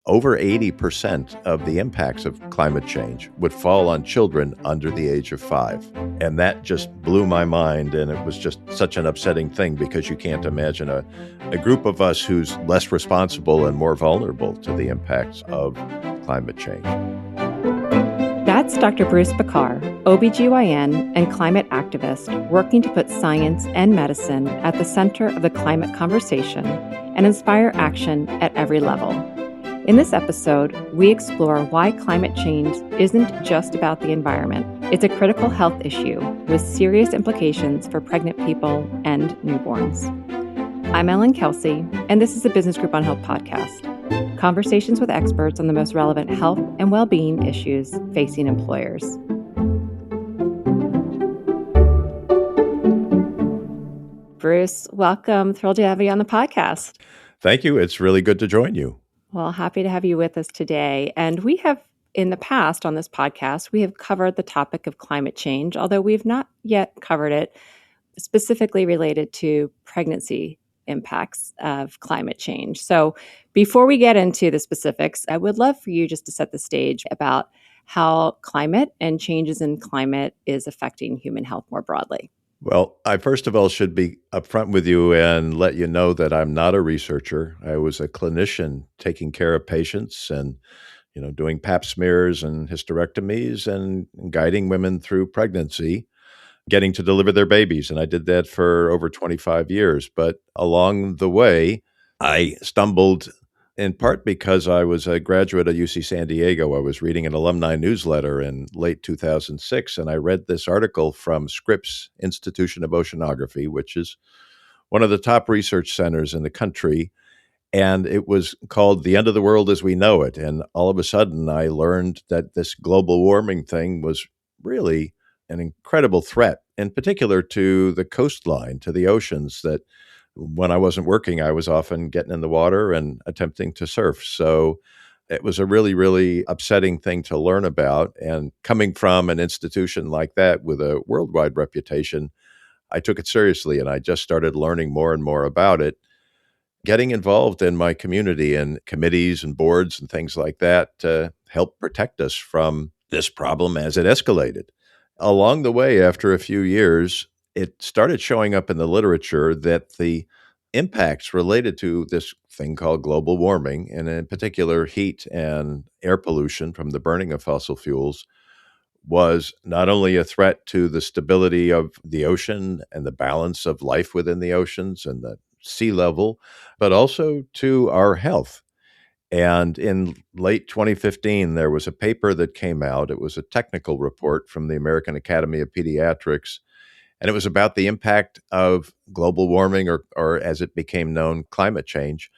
over 80% of the impacts of climate change would fall on children under the age of 5. And that just blew my mind. And it was just such an upsetting thing because you can't imagine a group of us who's less responsible and more vulnerable to the impacts of climate change. That's Dr. Bruce Bekkar, OBGYN and climate activist, working to put science and medicine at the center of the climate conversation and inspire action at every level. In this episode, we explore why climate change isn't just about the environment. It's a critical health issue with serious implications for pregnant people and newborns. I'm Ellen Kelsey, and this is the Business Group on Health podcast. Conversations with experts on the most relevant health and well-being issues facing employers. Bruce, welcome. Thrilled to have you on the podcast. Thank you. It's really good to join you. Well, happy to have you with us today. And we have, in the past on this podcast, we have covered the topic of climate change, although we've not yet covered it specifically related to pregnancy impacts of climate change. So before we get into the specifics, I would love for you just to set the stage about how climate and changes in climate is affecting human health more broadly. Well, I first of all should be upfront with you and let you know that I'm not a researcher. I was a clinician taking care of patients and, doing pap smears and hysterectomies and guiding women through pregnancy, getting to deliver their babies. And I did that for over 25 years. But along the way, I stumbled in part because I was a graduate at UC San Diego. I was reading an alumni newsletter in late 2006, and I read this article from Scripps Institution of Oceanography, which is one of the top research centers in the country. And it was called The End of the World as We Know It. And all of a sudden, I learned that this global warming thing was really an incredible threat, in particular to the coastline, to the oceans, that when I wasn't working, I was often getting in the water and attempting to surf. So it was a really, really upsetting thing to learn about. And coming from an institution like that with a worldwide reputation, I took it seriously and I just started learning more and more about it, getting involved in my community and committees and boards and things like that to help protect us from this problem as it escalated. Along the way, after a few years, it started showing up in the literature that the impacts related to this thing called global warming, and in particular heat and air pollution from the burning of fossil fuels, was not only a threat to the stability of the ocean and the balance of life within the oceans and the sea level, but also to our health. And in late 2015, there was a paper that came out. It was a technical report from the American Academy of Pediatrics. And it was about the impact of global warming, or as it became known, climate change,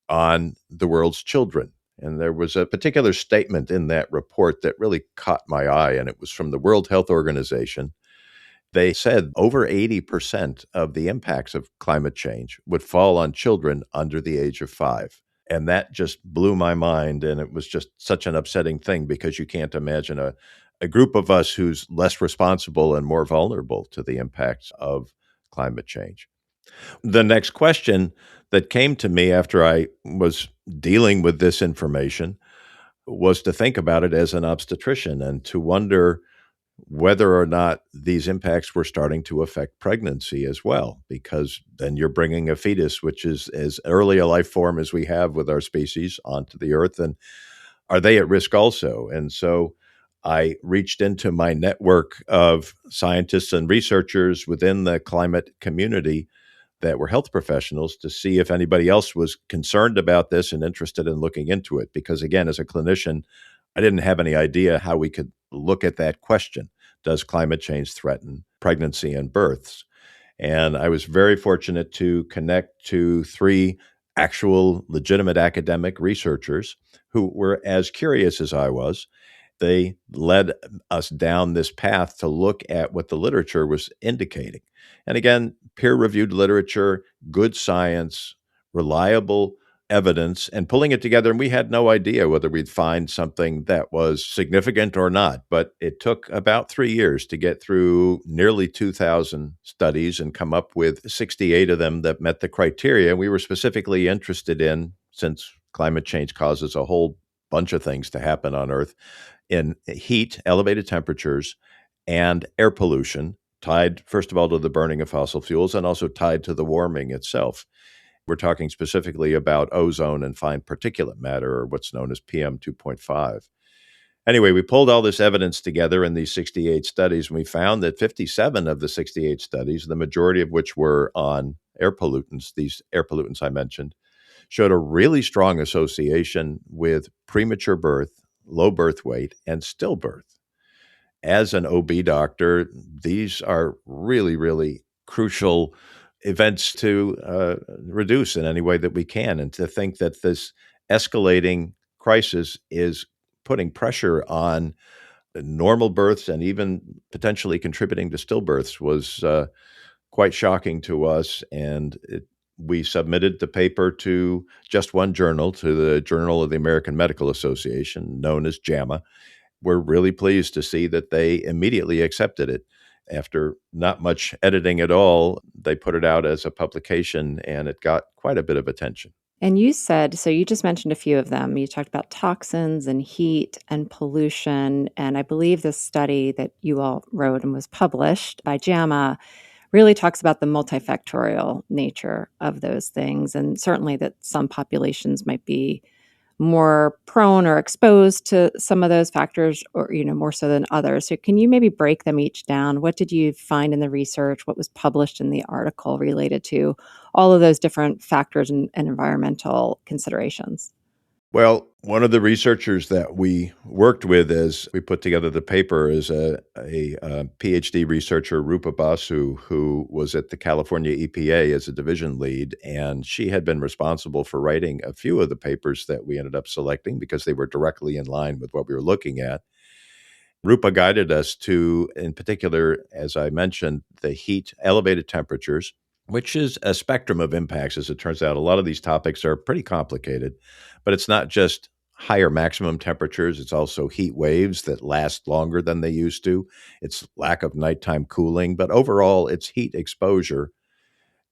on the world's children. And there was a particular statement in that report that really caught my eye, and it was from the World Health Organization. They said over 80% of the impacts of climate change would fall on children under the age of 5. And that just blew my mind. And it was just such an upsetting thing because you can't imagine a group of us who's less responsible and more vulnerable to the impacts of climate change. The next question that came to me after I was dealing with this information was to think about it as an obstetrician and to wonder whether or not these impacts were starting to affect pregnancy as well, because then you're bringing a fetus, which is as early a life form as we have with our species, onto the earth. And are they at risk also? And so I reached into my network of scientists and researchers within the climate community that were health professionals to see if anybody else was concerned about this and interested in looking into it. Because again, as a clinician, I didn't have any idea how we could look at that question. Does climate change threaten pregnancy and births? And I was very fortunate to connect to 3 actual legitimate academic researchers who were as curious as I was. They led us down this path to look at what the literature was indicating. And again, peer-reviewed literature, good science, reliable evidence, and pulling it together. And we had no idea whether we'd find something that was significant or not. But it took about 3 years to get through nearly 2,000 studies and come up with 68 of them that met the criteria we were specifically interested in, since climate change causes a whole bunch of things to happen on Earth in heat, elevated temperatures, and air pollution, tied, first of all, to the burning of fossil fuels and also tied to the warming itself. We're talking specifically about ozone and fine particulate matter, or what's known as PM 2.5. Anyway, we pulled all this evidence together in these 68 studies, and we found that 57 of the 68 studies, the majority of which were on air pollutants, these air pollutants I mentioned, showed a really strong association with premature birth, low birth weight, and stillbirth. As an OB doctor, these are really, really crucial events to reduce in any way that we can. And to think that this escalating crisis is putting pressure on normal births and even potentially contributing to stillbirths was quite shocking to us. And we submitted the paper to just one journal, to the Journal of the American Medical Association, known as JAMA. We're really pleased to see that they immediately accepted it. After not much editing at all, they put it out as a publication, and it got quite a bit of attention. And you said, so you just mentioned a few of them. You talked about toxins and heat and pollution. And I believe this study that you all wrote and was published by JAMA really talks about the multifactorial nature of those things. And certainly that some populations might be more prone or exposed to some of those factors, or more so than others. So can you maybe break them each down? What did you find in the research? What was published in the article related to all of those different factors and environmental considerations? Well, one of the researchers that we worked with as we put together the paper is a PhD researcher, Rupa Basu, who was at the California EPA as a division lead, and she had been responsible for writing a few of the papers that we ended up selecting because they were directly in line with what we were looking at. Rupa guided us to, in particular, as I mentioned, the heat, elevated temperatures, which is a spectrum of impacts. As it turns out, a lot of these topics are pretty complicated, but it's not just higher maximum temperatures. It's also heat waves that last longer than they used to. It's lack of nighttime cooling, but overall, it's heat exposure.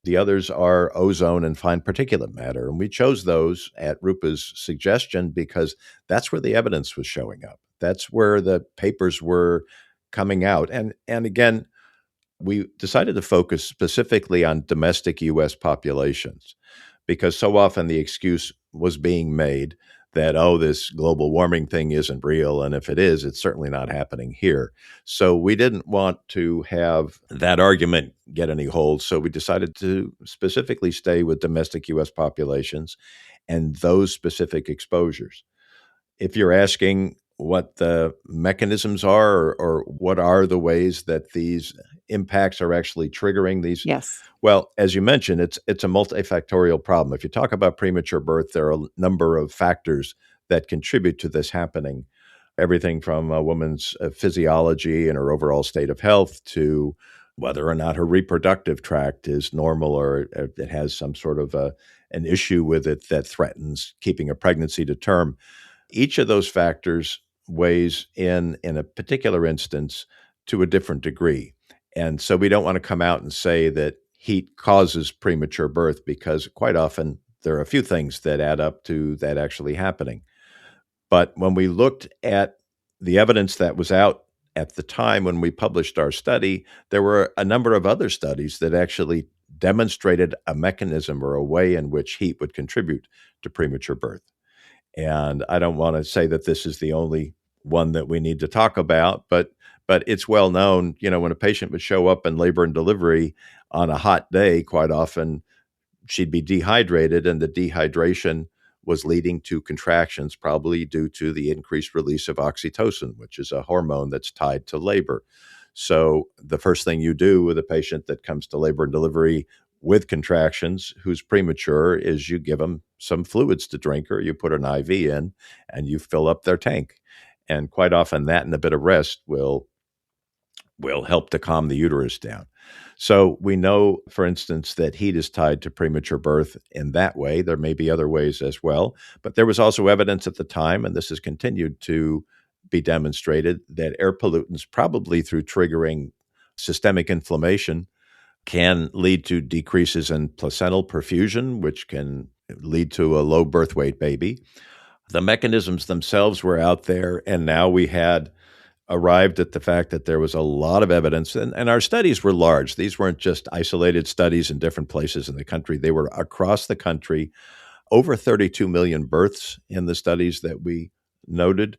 The others are ozone and fine particulate matter. And we chose those at Rupa's suggestion because that's where the evidence was showing up. That's where the papers were coming out. And again, we decided to focus specifically on domestic U.S. populations because so often the excuse was being made that, oh, this global warming thing isn't real. And if it is, it's certainly not happening here. So we didn't want to have that argument get any hold. So we decided to specifically stay with domestic U.S. populations and those specific exposures. If you're asking what the mechanisms are, or what are the ways that these impacts are actually triggering these, Yes. well, as you mentioned, it's a multifactorial problem. If you talk about premature birth, there are a number of factors that contribute to this happening. Everything from a woman's physiology and her overall state of health to whether or not her reproductive tract is normal or it has some sort of an issue with it that threatens keeping a pregnancy to term. Each of those factors weighs in a particular instance to a different degree. And so we don't want to come out and say that heat causes premature birth because quite often there are a few things that add up to that actually happening. But when we looked at the evidence that was out at the time when we published our study, there were a number of other studies that actually demonstrated a mechanism or a way in which heat would contribute to premature birth. And I don't want to say that this is the only one that we need to talk about, but it's well known, when a patient would show up in labor and delivery on a hot day, quite often she'd be dehydrated, and the dehydration was leading to contractions, probably due to the increased release of oxytocin, which is a hormone that's tied to labor. So the first thing you do with a patient that comes to labor and delivery with contractions who's premature is you give them some fluids to drink, or you put an IV in and you fill up their tank. And quite often that and a bit of rest will help to calm the uterus down. So we know, for instance, that heat is tied to premature birth in that way. There may be other ways as well, but there was also evidence at the time, and this has continued to be demonstrated, that air pollutants, probably through triggering systemic inflammation, can lead to decreases in placental perfusion, which can lead to a low birth weight baby. The mechanisms themselves were out there, and now we had arrived at the fact that there was a lot of evidence, and our studies were large. These weren't just isolated studies in different places in the country. They were across the country, over 32 million births in the studies that we noted.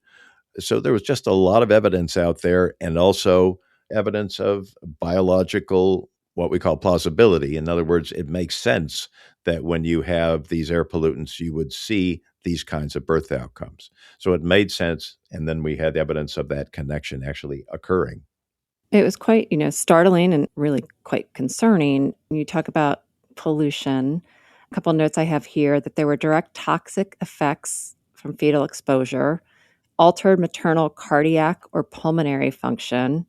So there was just a lot of evidence out there, and also evidence of biological, what we call plausibility. In other words, it makes sense that when you have these air pollutants, you would see these kinds of birth outcomes. So it made sense. And then we had evidence of that connection actually occurring. It was quite, startling and really quite concerning. You talk about pollution. A couple notes I have here that there were direct toxic effects from fetal exposure, altered maternal cardiac or pulmonary function,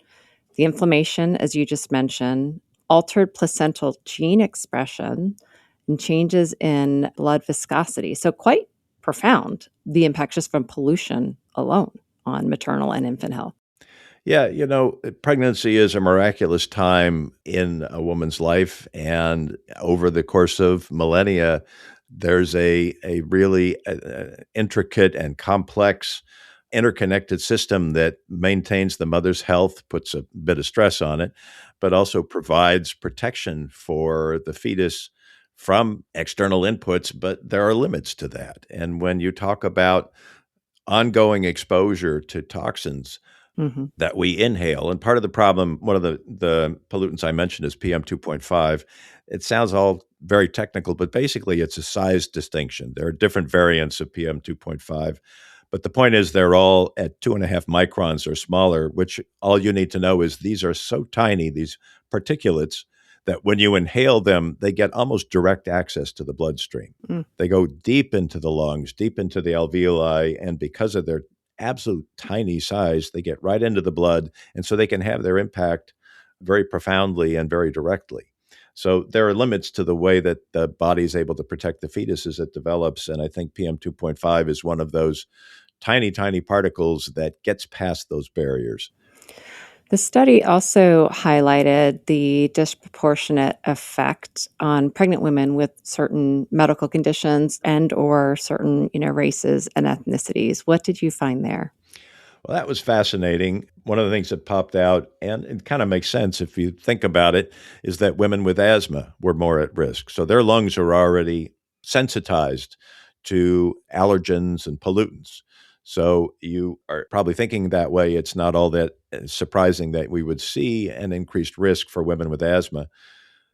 the inflammation, as you just mentioned, altered placental gene expression, and changes in blood viscosity. So quite profound, the impact just from pollution alone on maternal and infant health. Yeah, pregnancy is a miraculous time in a woman's life. And over the course of millennia, there's a really intricate and complex interconnected system that maintains the mother's health, puts a bit of stress on it, but also provides protection for the fetus from external inputs. But there are limits to that. And when you talk about ongoing exposure to toxins Mhm. that we inhale, and part of the problem, one of the pollutants I mentioned is PM 2.5. It sounds all very technical, but basically it's a size distinction. There are different variants of PM 2.5, but the point is they're all at 2.5 microns or smaller, which all you need to know is these are so tiny, these particulates, that when you inhale them, they get almost direct access to the bloodstream. Mm. They go deep into the lungs, deep into the alveoli, and because of their absolute tiny size, they get right into the blood, and so they can have their impact very profoundly and very directly. So there are limits to the way that the body is able to protect the fetus as it develops, and I think PM 2.5 is one of those tiny, tiny particles that gets past those barriers. The study also highlighted the disproportionate effect on pregnant women with certain medical conditions and or certain, races and ethnicities. What did you find there? Well, that was fascinating. One of the things that popped out, and it kind of makes sense if you think about it, is that women with asthma were more at risk. So their lungs are already sensitized to allergens and pollutants. So you are probably thinking that way. It's not all that surprising that we would see an increased risk for women with asthma.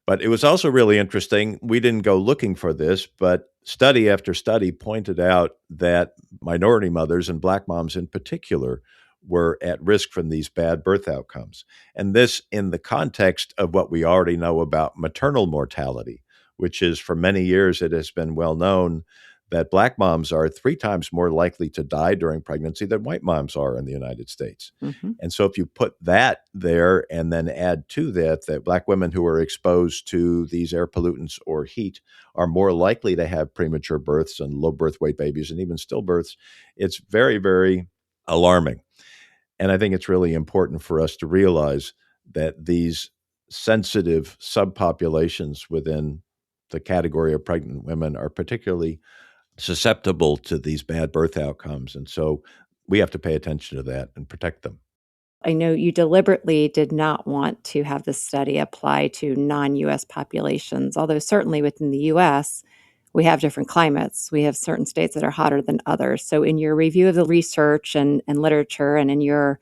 But it was also really interesting. We didn't go looking for this, but study after study pointed out that minority mothers and Black moms in particular were at risk from these bad birth outcomes. And this in the context of what we already know about maternal mortality, which is for many years it has been well known that Black moms are 3 times more likely to die during pregnancy than white moms are in the United States. Mhm. And so if you put that there and then add to that Black women who are exposed to these air pollutants or heat are more likely to have premature births and low birth weight babies and even stillbirths, it's very, very alarming. And I think it's really important for us to realize that these sensitive subpopulations within the category of pregnant women are particularly susceptible to these bad birth outcomes. And so we have to pay attention to that and protect them. I know you deliberately did not want to have this study apply to non-US populations, although certainly within the US, we have different climates. We have certain states that are hotter than others. So in your review of the research and literature and in your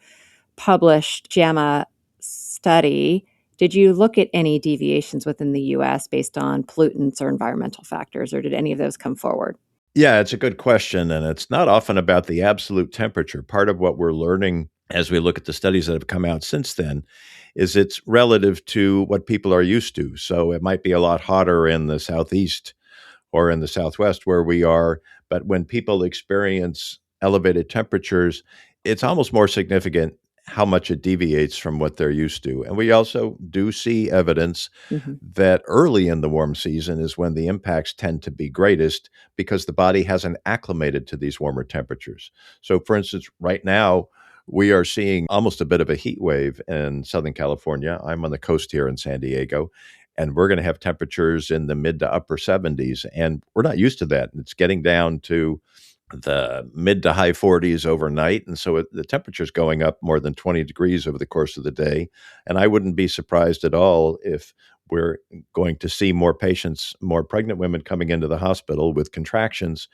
published JAMA study, did you look at any deviations within the US based on pollutants or environmental factors, or did any of those come forward? Yeah, it's a good question. And it's not often about the absolute temperature. Part of what we're learning as we look at the studies that have come out since then is it's relative to what people are used to. So it might be a lot hotter in the Southeast or in the Southwest where we are. But when people experience elevated temperatures, it's almost more significant how much it deviates from what they're used to. And we also do see evidence Mhm. that early in the warm season is when the impacts tend to be greatest because the body hasn't acclimated to these warmer temperatures. So, for instance, right now, we are seeing almost a bit of a heat wave in Southern California. I'm on the coast here in San Diego. and we're going to have temperatures in the mid to upper 70s. And we're not used to that. It's getting down to the mid to high 40s overnight. And so the temperature's going up more than 20 degrees over the course of the day. And I wouldn't be surprised at all if we're going to see more patients, more pregnant women coming into the hospital with contractions,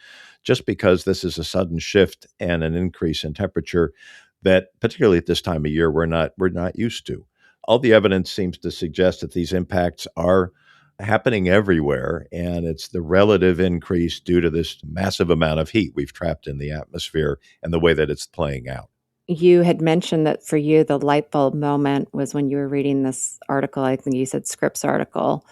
just because this is a sudden shift and an increase in temperature that, particularly at this time of year, we're not used to. All the evidence seems to suggest that these impacts are happening everywhere, and it's the relative increase due to this massive amount of heat we've trapped in the atmosphere and the way that it's playing out. You had mentioned that for you, the light bulb moment was when you were reading this article. I think you said Scripps article.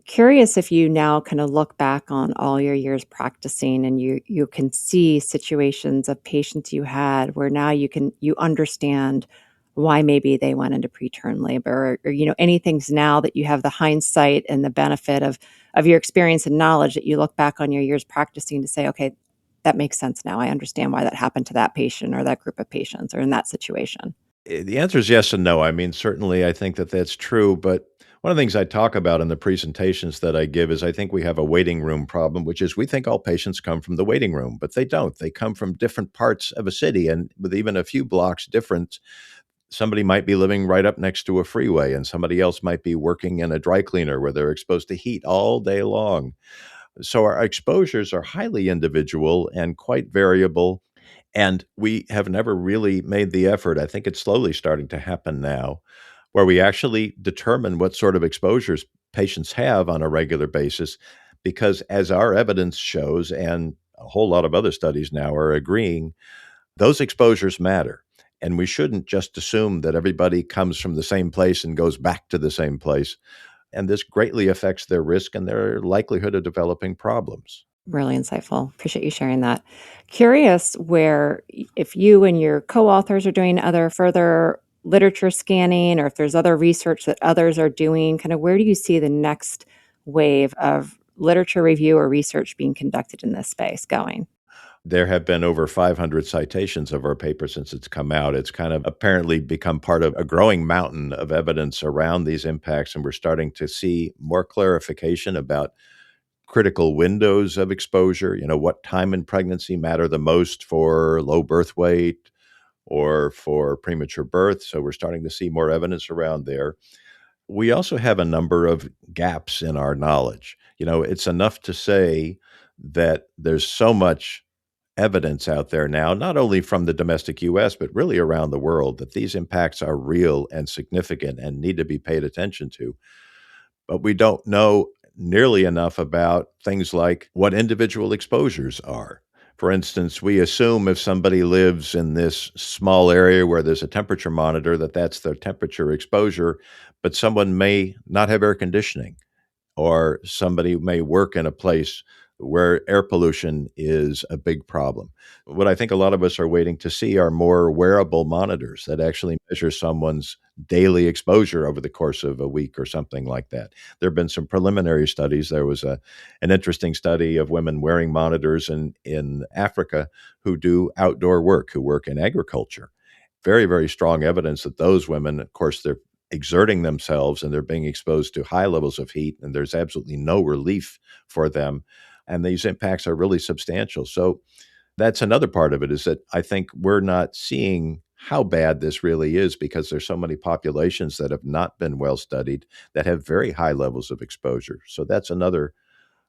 Curious if you now kind of look back on all your years practicing and you can see situations of patients you had where now you understand why maybe they went into preterm labor, or any things now that you have the hindsight and the benefit of your experience and knowledge, that you look back on your years practicing to say, okay, that makes sense now. I understand why that happened to that patient or that group of patients or in that situation. The answer is yes and no. I mean, certainly, I think that that's true. But one of the things I talk about in the presentations that I give is I think we have a waiting room problem, which is we think all patients come from the waiting room, but they don't. They come from different parts of a city, and with even a few blocks difference. Somebody might be living right up next to a freeway, and somebody else might be working in a dry cleaner where they're exposed to heat all day long. So our exposures are highly individual and quite variable. And we have never really made the effort. I think it's slowly starting to happen now, where we actually determine what sort of exposures patients have on a regular basis. Because as our evidence shows, and a whole lot of other studies now are agreeing, those exposures matter. And we shouldn't just assume that everybody comes from the same place and goes back to the same place. And this greatly affects their risk and their likelihood of developing problems. Really insightful. Appreciate you sharing that. Curious where if you and your co-authors are doing other further literature scanning, or if there's other research that others are doing, kind of where do you see the next wave of literature review or research being conducted in this space going? There have been over 500 citations of our paper since it's come out. It's kind of apparently become part of a growing mountain of evidence around these impacts, and we're starting to see more clarification about critical windows of exposure. What time in pregnancy matter the most for low birth weight or for premature birth. So we're starting to see more evidence around there. We also have a number of gaps in our knowledge. It's enough to say that there's so much evidence out there now, not only from the domestic US, but really around the world, that these impacts are real and significant and need to be paid attention to. But we don't know nearly enough about things like what individual exposures are. For instance, we assume if somebody lives in this small area where there's a temperature monitor, that that's their temperature exposure, but someone may not have air conditioning, or somebody may work in a place where air pollution is a big problem. What I think a lot of us are waiting to see are more wearable monitors that actually measure someone's daily exposure over the course of a week or something like that. There have been some preliminary studies. There was an interesting study of women wearing monitors in Africa who do outdoor work, who work in agriculture. Very, very strong evidence that those women, of course, they're exerting themselves and they're being exposed to high levels of heat, and there's absolutely no relief for them. And these impacts are really substantial. So that's another part of it, is that I think we're not seeing how bad this really is because there's so many populations that have not been well studied that have very high levels of exposure. So that's another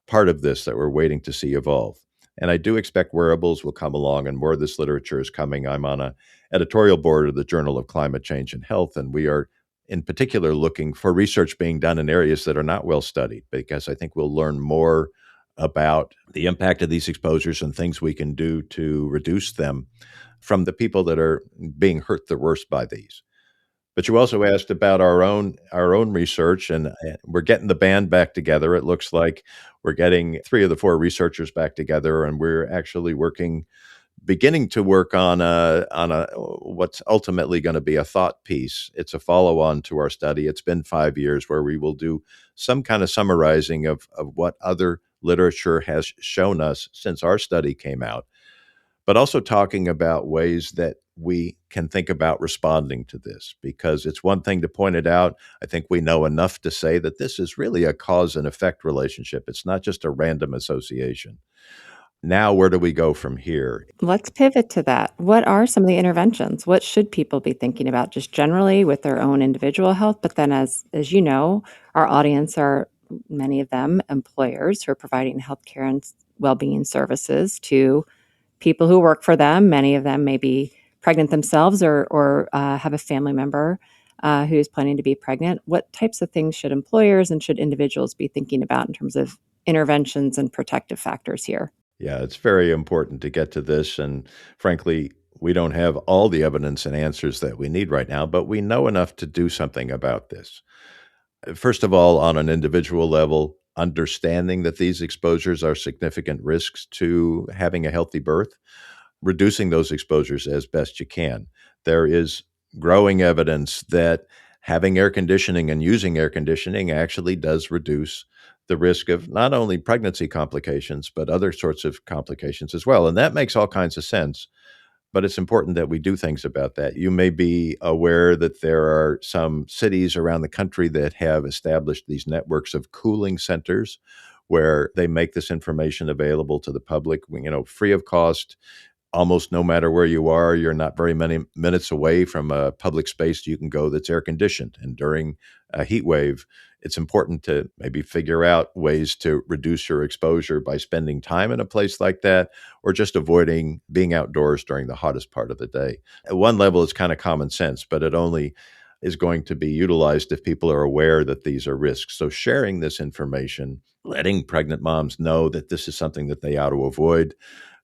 part of this that we're waiting to see evolve. And I do expect wearables will come along and more of this literature is coming. I'm on a editorial board of the Journal of Climate Change and Health, and we are in particular looking for research being done in areas that are not well studied, because I think we'll learn more about the impact of these exposures and things we can do to reduce them from the people that are being hurt the worst by these. But you also asked about our own research, and we're getting the band back together. It looks like we're getting 3 of the 4 researchers back together, and we're actually beginning to work on a what's ultimately going to be a thought piece. It's a follow-on to our study. It's been 5 years, where we will do some kind of summarizing of what other literature has shown us since our study came out. but also talking about ways that we can think about responding to this, because it's one thing to point it out. I think we know enough to say that this is really a cause and effect relationship. It's not just a random association. Now, where do we go from here? Let's pivot to that. What are some of the interventions? What should people be thinking about just generally with their own individual health? But then as you know, our audience are many of them employers who are providing healthcare and well-being services to people who work for them. Many of them may be pregnant themselves or have a family member who is planning to be pregnant. What types of things should employers and should individuals be thinking about in terms of interventions and protective factors here? Yeah, it's very important to get to this. And frankly, we don't have all the evidence and answers that we need right now, but we know enough to do something about this. First of all, on an individual level, understanding that these exposures are significant risks to having a healthy birth, reducing those exposures as best you can. There is growing evidence that having air conditioning and using air conditioning actually does reduce the risk of not only pregnancy complications, but other sorts of complications as well. And that makes all kinds of sense. But it's important that we do things about that. You may be aware that there are some cities around the country that have established these networks of cooling centers where they make this information available to the public, free of cost. Almost no matter where you are, you're not very many minutes away from a public space you can go that's air conditioned. And during a heat wave, it's important to maybe figure out ways to reduce your exposure by spending time in a place like that, or just avoiding being outdoors during the hottest part of the day. At one level, it's kind of common sense, but it only is going to be utilized if people are aware that these are risks. So sharing this information, letting pregnant moms know that this is something that they ought to avoid.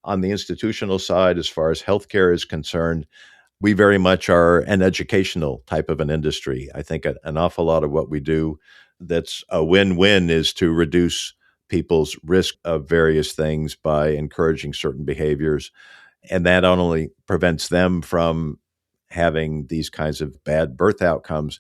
On the institutional side, as far as healthcare is concerned, we very much are an educational type of an industry. I think an awful lot of what we do that's a win-win is to reduce people's risk of various things by encouraging certain behaviors. And that not only prevents them from having these kinds of bad birth outcomes,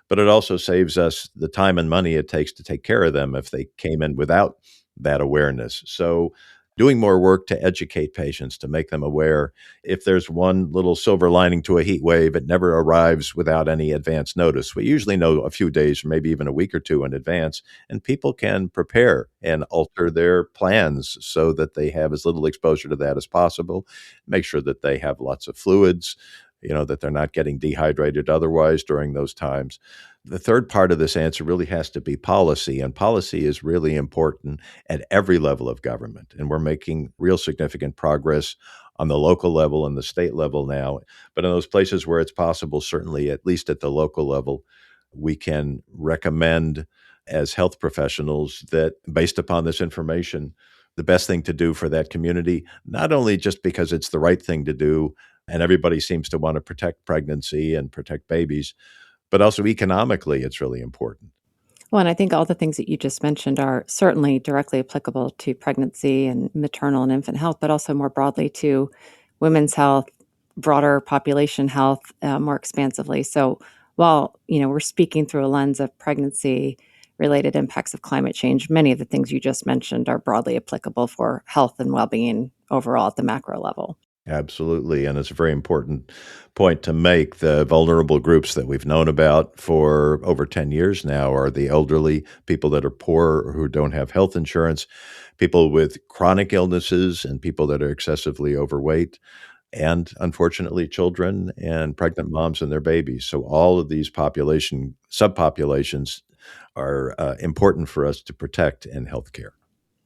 but it also saves us the time and money it takes to take care of them if they came in without that awareness. So doing more work to educate patients, to make them aware. If there's one little silver lining to a heat wave, it never arrives without any advance notice. We usually know a few days or maybe even a week or two in advance, and people can prepare and alter their plans so that they have as little exposure to that as possible. Make sure that they have lots of fluids, that they're not getting dehydrated otherwise during those times. The third part of this answer really has to be policy, and policy is really important at every level of government. And we're making real significant progress on the local level and the state level now. But in those places where it's possible, certainly at least at the local level, we can recommend as health professionals that based upon this information, the best thing to do for that community, not only just because it's the right thing to do, and everybody seems to want to protect pregnancy and protect babies, but also economically, it's really important. Well, and I think all the things that you just mentioned are certainly directly applicable to pregnancy and maternal and infant health, but also more broadly to women's health, broader population health, more expansively. So while, we're speaking through a lens of pregnancy related impacts of climate change, many of the things you just mentioned are broadly applicable for health and well-being overall at the macro level. Absolutely. And it's a very important point to make. The vulnerable groups that we've known about for over 10 years now are the elderly, people that are poor or who don't have health insurance, people with chronic illnesses, and people that are excessively overweight, and unfortunately, children and pregnant moms and their babies. So all of these subpopulations are important for us to protect in healthcare.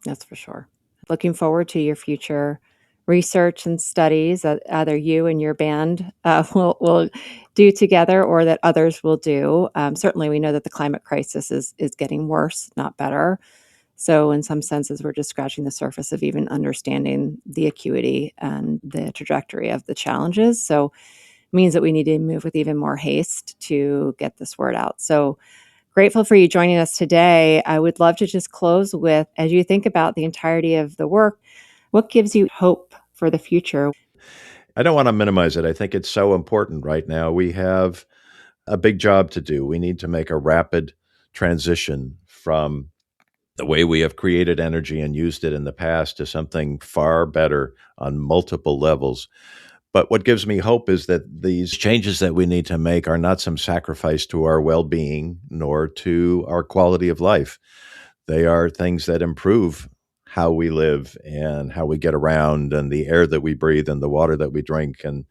That's for sure. Looking forward to your future research and studies that either you and your band will do together or that others will do. Certainly, we know that the climate crisis is getting worse, not better. So in some senses, we're just scratching the surface of even understanding the acuity and the trajectory of the challenges. So it means that we need to move with even more haste to get this word out. So grateful for you joining us today. I would love to just close with, as you think about the entirety of the work, what gives you hope for the future? I don't want to minimize it. I think it's so important right now. We have a big job to do. We need to make a rapid transition from the way we have created energy and used it in the past is something far better on multiple levels. But what gives me hope is that these changes that we need to make are not some sacrifice to our well-being nor to our quality of life. They are things that improve how we live and how we get around and the air that we breathe and the water that we drink. And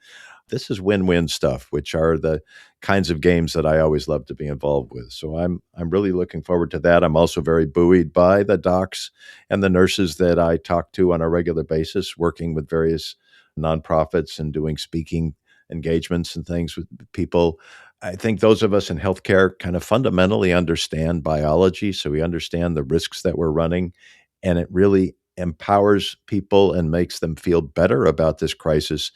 this is win-win stuff, which are the kinds of games that I always love to be involved with. So I'm really looking forward to that. I'm also very buoyed by the docs and the nurses that I talk to on a regular basis, working with various nonprofits and doing speaking engagements and things with people. I think those of us in healthcare kind of fundamentally understand biology, so we understand the risks that we're running, and it really empowers people and makes them feel better about this crisis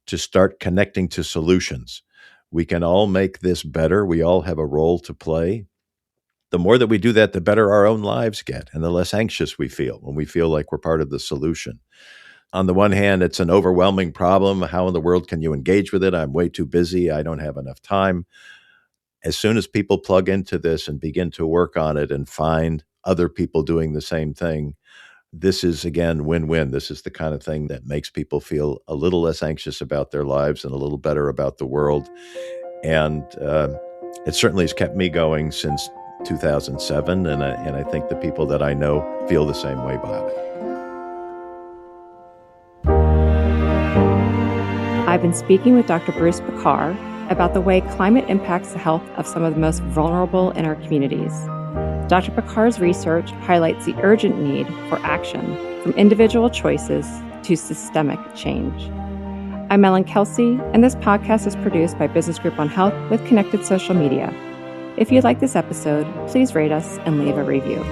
to start connecting to solutions. We can all make this better. We all have a role to play. The more that we do that, the better our own lives get and the less anxious we feel when we feel like we're part of the solution. On the one hand, it's an overwhelming problem. How in the world can you engage with it? I'm way too busy. I don't have enough time. As soon as people plug into this and begin to work on it and find other people doing the same thing, this is, again, win-win. This is the kind of thing that makes people feel a little less anxious about their lives and a little better about the world. And it certainly has kept me going since 2007, and I think the people that I know feel the same way about it. I've been speaking with Dr. Bruce Bekkar about the way climate impacts the health of some of the most vulnerable in our communities. Dr. Bekkar's research highlights the urgent need for action from individual choices to systemic change. I'm Ellen Kelsey, and this podcast is produced by Business Group on Health with Connected Social Media. If you like this episode, please rate us and leave a review.